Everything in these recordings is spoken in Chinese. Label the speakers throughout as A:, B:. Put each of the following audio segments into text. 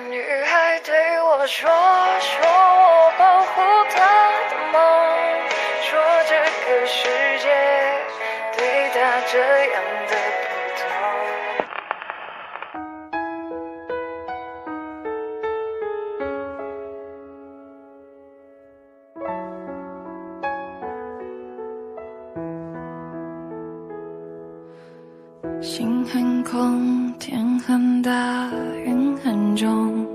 A: 女孩对我说我保护她的梦，说这个世界对她这样的普通。心很空，天很大，云很重，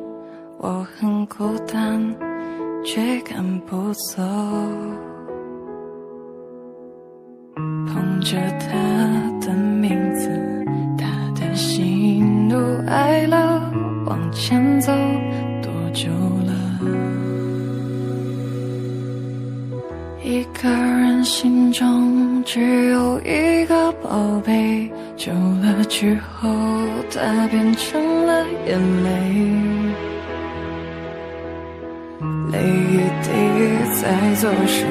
A: 我很孤单，却赶不走。捧着他的名字，他的喜怒哀乐，往前走多久了？一个人心中只有一个宝贝，久了之后它变成了眼泪，泪一滴在左手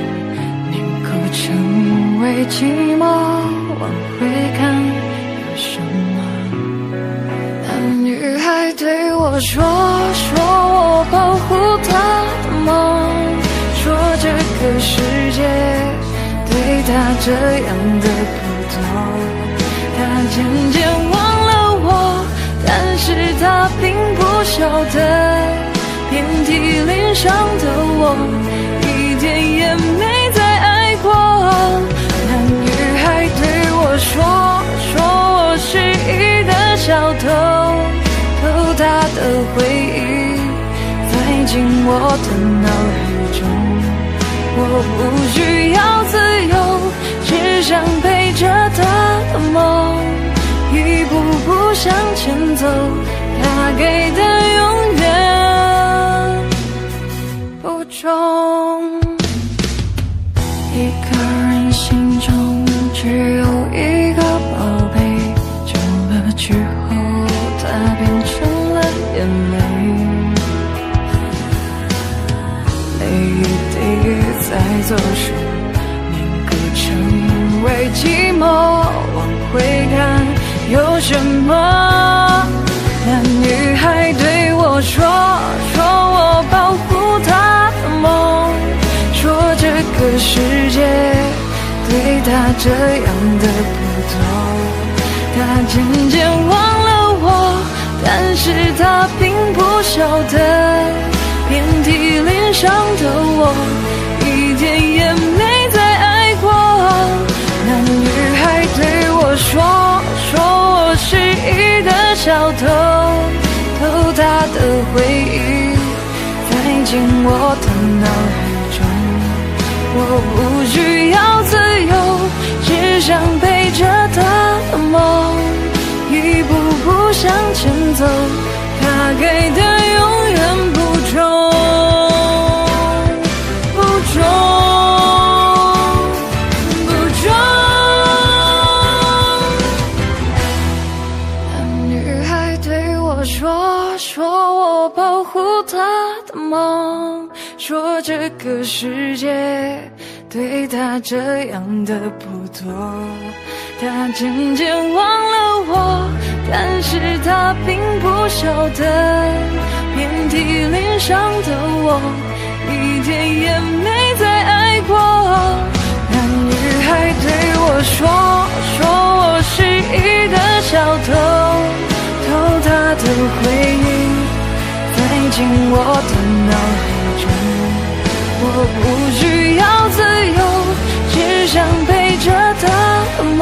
A: 凝固成为寂寞，往回看有什么？那女孩对我说我保护她的梦，说这个世界对她这样的普通。她渐渐忘了我，但是她并不晓得，遍体鳞伤的我一点也没再爱过。那女孩对我说我失忆的小偷，偷她的回忆塞进我的脑海中。我不需要自由，只想陪着她的梦，一步步向前走，她给的永远不重。一个人心中只有一个宝贝，久了之后它变成了眼泪，泪一滴在左手凝固成为寂寞，往回看有什么？那女孩对我说我保护她的梦，说这个世界对她这样的普通。她渐渐忘了我，但是她并不晓得，遍体鳞伤的我一点也没再爱过。那女孩对我说我失忆的小偷，偷她的回忆塞进我的脑海中。我不需要自由，只想陪着她的梦，一步步向前走，她给的永远不重不重不重。那女孩对我说我保护她的梦，说这个世界对她这样的不多。她渐渐忘了我，但是她并不晓得，遍体鳞伤的我一点也没再爱过。那女孩对我说我失忆的小偷，偷她的回忆塞进我的脑海中。我不需要自由，只想陪着她的梦，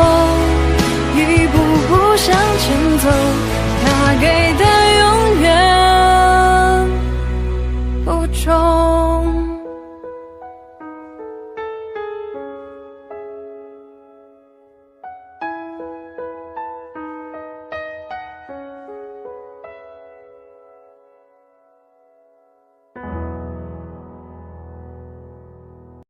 A: 一步步向前走，她给的永远不重。